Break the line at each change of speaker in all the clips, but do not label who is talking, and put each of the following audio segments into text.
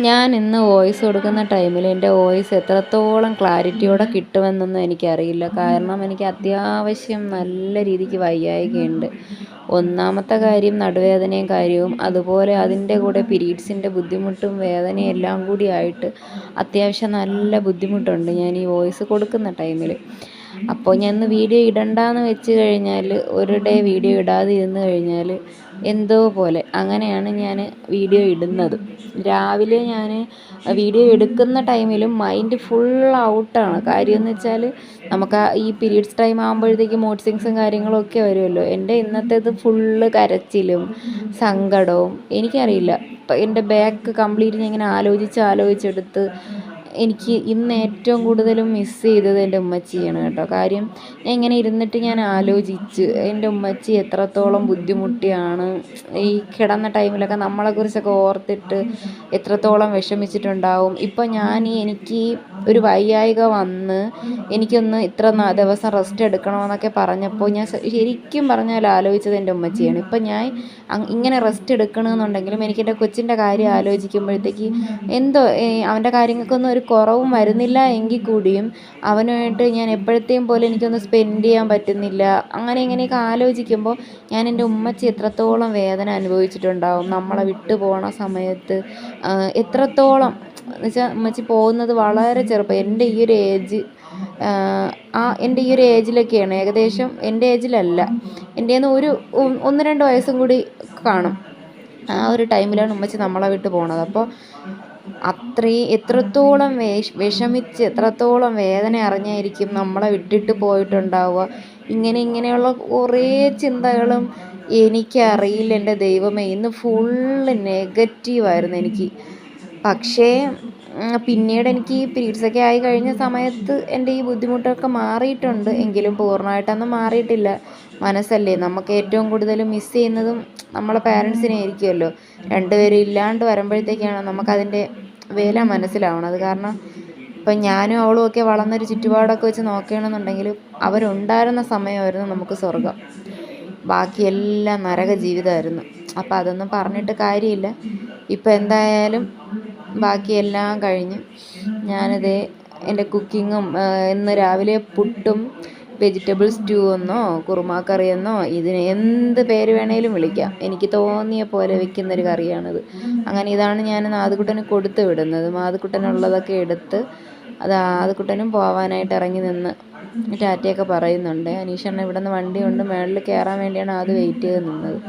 ഞാൻ ഇന്ന് വോയിസ് കൊടുക്കുന്ന ടൈമിൽ എൻ്റെ വോയിസ് എത്രത്തോളം ക്ലാരിറ്റിയോടെ കിട്ടുമെന്നൊന്നും എനിക്കറിയില്ല. കാരണം എനിക്ക് അത്യാവശ്യം നല്ല രീതിക്ക് വയ്യായ്കയുണ്ട്. ഒന്നാമത്തെ കാര്യം നടുവേദനയും കാര്യവും, അതുപോലെ അതിൻ്റെ കൂടെ പീരീഡ്സിൻ്റെ ബുദ്ധിമുട്ടും വേദനയും എല്ലാം കൂടി ആയിട്ട് അത്യാവശ്യം നല്ല ബുദ്ധിമുട്ടുണ്ട് ഞാൻ ഈ വോയിസ് കൊടുക്കുന്ന ടൈമിൽ. അപ്പോൾ ഞാൻ ഇന്ന് വീഡിയോ ഇടണ്ടാന്ന് വെച്ച് കഴിഞ്ഞാൽ, ഒരു ഡേ വീഡിയോ ഇടാതെ ഇരുന്ന് കഴിഞ്ഞാൽ എന്തോ പോലെ അങ്ങനെയാണ് ഞാൻ വീഡിയോ ഇടുന്നത്. രാവിലെ ഞാൻ വീഡിയോ എടുക്കുന്ന ടൈമിലും മൈൻഡ് ഫുൾ ഔട്ടാണ്. കാര്യമെന്ന് വെച്ചാൽ നമുക്ക് ഈ പീരീഡ്സ് ടൈം ആകുമ്പോഴത്തേക്ക് മൂഡ് സ്വിങ്സും കാര്യങ്ങളും ഒക്കെ വരുമല്ലോ. എൻ്റെ ഇന്നത്തേത് ഫുള്ള് കരച്ചിലും സങ്കടവും. എനിക്കറിയില്ല, ഇപ്പം എൻ്റെ ബാക്ക് കംപ്ലീറ്റ് ഞാൻ ഇങ്ങനെ ആലോചിച്ചെടുത്ത് എനിക്ക് ഇന്ന് ഏറ്റവും കൂടുതലും മിസ്സ് ചെയ്തത് എൻ്റെ ഉമ്മച്ചിയാണ് കേട്ടോ. കാര്യം ഞാൻ ഇങ്ങനെ ഇരുന്നിട്ട് ഞാൻ ആലോചിച്ച് എൻ്റെ ഉമ്മച്ചി എത്രത്തോളം ബുദ്ധിമുട്ടിയാണ് ഈ കിടന്ന ടൈമിലൊക്കെ നമ്മളെക്കുറിച്ചൊക്കെ ഓർത്തിട്ട് എത്രത്തോളം വിഷമിച്ചിട്ടുണ്ടാവും. ഇപ്പം എനിക്ക് ഒരു വയ്യായ്ക വന്ന് എനിക്കൊന്ന് ഇത്ര ദിവസം റെസ്റ്റ് എടുക്കണമെന്നൊക്കെ പറഞ്ഞപ്പോൾ ഞാൻ ശരിക്കും പറഞ്ഞാൽ ആലോചിച്ചത് എൻ്റെ ഉമ്മച്ചിയാണ്. ഇപ്പം ഞാൻ ഇങ്ങനെ റെസ്റ്റ് എടുക്കണമെന്നുണ്ടെങ്കിലും എനിക്ക് എൻ്റെ കൊച്ചിൻ്റെ കാര്യം ആലോചിക്കുമ്പോഴത്തേക്ക് എന്തോ അവൻ്റെ കാര്യങ്ങൾക്കൊന്നും ഒരു കുറവും വരുന്നില്ല എങ്കിൽ കൂടിയും അവനുമായിട്ട് ഞാൻ എപ്പോഴത്തെയും പോലെ എനിക്കൊന്ന് സ്പെൻഡ് ചെയ്യാൻ പറ്റുന്നില്ല. അങ്ങനെ ഇങ്ങനെയൊക്കെ ആലോചിക്കുമ്പോൾ ഞാൻ എൻ്റെ ഉമ്മച്ചി എത്രത്തോളം വേദന അനുഭവിച്ചിട്ടുണ്ടാവും നമ്മളെ വിട്ടു പോണ സമയത്ത്. എത്രത്തോളം എന്ന് വെച്ചാൽ ഉമ്മച്ചി പോകുന്നത് വളരെ ചെറുപ്പം, എൻ്റെ ഈ ഒരു ഏജിലൊക്കെയാണ്. ഏകദേശം എൻ്റെ ഏജിലല്ല, എൻ്റെ ഒന്ന് രണ്ട് വയസ്സും കൂടി കാണും. ആ ഒരു ടൈമിലാണ് ഉമ്മച്ചി നമ്മളെ വിട്ട് പോണത്. അപ്പോൾ എത്രത്തോളം വിഷമിച്ച് എത്രത്തോളം വേദന അറിഞ്ഞായിരിക്കും നമ്മളെ വിട്ടിട്ട് പോയിട്ടുണ്ടാവുക. ഇങ്ങനെയുള്ള കുറേ ചിന്തകളും. എനിക്കറിയില്ല എൻ്റെ ദൈവമേ, ഇന്ന് ഫുള്ള് നെഗറ്റീവായിരുന്നു എനിക്ക്. പക്ഷേ പിന്നീട് എനിക്ക് ഈ പീരീഡ്സൊക്കെ ആയി കഴിഞ്ഞ സമയത്ത് എൻ്റെ ഈ ബുദ്ധിമുട്ടൊക്കെ മാറിയിട്ടുണ്ട്. എങ്കിലും പൂർണ്ണമായിട്ടൊന്നും മാറിയിട്ടില്ല. മനസ്സല്ലേ, നമുക്ക് ഏറ്റവും കൂടുതൽ മിസ്സ് ചെയ്യുന്നതും നമ്മളെ പാരൻസിനെ ആയിരിക്കുമല്ലോ. രണ്ടുപേരും ഇല്ലാണ്ട് വരുമ്പോഴത്തേക്കാണ് നമുക്കതിൻ്റെ വില മനസ്സിലാവണത്. കാരണം ഇപ്പം ഞാനും അവളും ഒക്കെ വളർന്നൊരു ചുറ്റുപാടൊക്കെ വെച്ച് നോക്കുകയാണെന്നുണ്ടെങ്കിൽ അവരുണ്ടായിരുന്ന സമയമായിരുന്നു നമുക്ക് സ്വർഗം, ബാക്കിയെല്ലാം നരക ജീവിതമായിരുന്നു. അപ്പം അതൊന്നും പറഞ്ഞിട്ട് കാര്യമില്ല. ഇപ്പം എന്തായാലും ബാക്കിയെല്ലാം കഴിഞ്ഞ് ഞാനിതേ എൻ്റെ കുക്കിങ്ങും, ഇന്ന് രാവിലെ പുട്ടും വെജിറ്റബിൾ സ്റ്റൂ എന്നോ കുറുമാക്കറി എന്നോ ഇതിന് എന്ത് പേര് വേണേലും വിളിക്കാം, എനിക്ക് തോന്നിയ പോലെ വെക്കുന്നൊരു കറിയാണിത്. അങ്ങനെ ഇതാണ് ഞാൻ ആദ്യക്കുട്ടന് കൊടുത്ത് വിടുന്നത്. ആദ്യക്കുട്ടനുള്ളതൊക്കെ എടുത്ത് അത് ആദ്യക്കുട്ടനും പോവാനായിട്ട് ഇറങ്ങി നിന്ന് ടാറ്റയൊക്കെ പറയുന്നുണ്ട്. അനീഷണ്ണ ഇവിടെ നിന്ന് വണ്ടി കൊണ്ട് മേളിൽ കയറാൻ വേണ്ടിയാണ് ആദ്യം വെയിറ്റ് ചെയ്ത് നിന്നത്.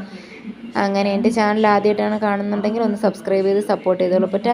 അങ്ങനെ എൻ്റെ ചാനൽ ആദ്യമായിട്ടാണ് കാണുന്നുണ്ടെങ്കിൽ ഒന്ന് സബ്സ്ക്രൈബ് ചെയ്ത് സപ്പോർട്ട് ചെയ്തോളൂ.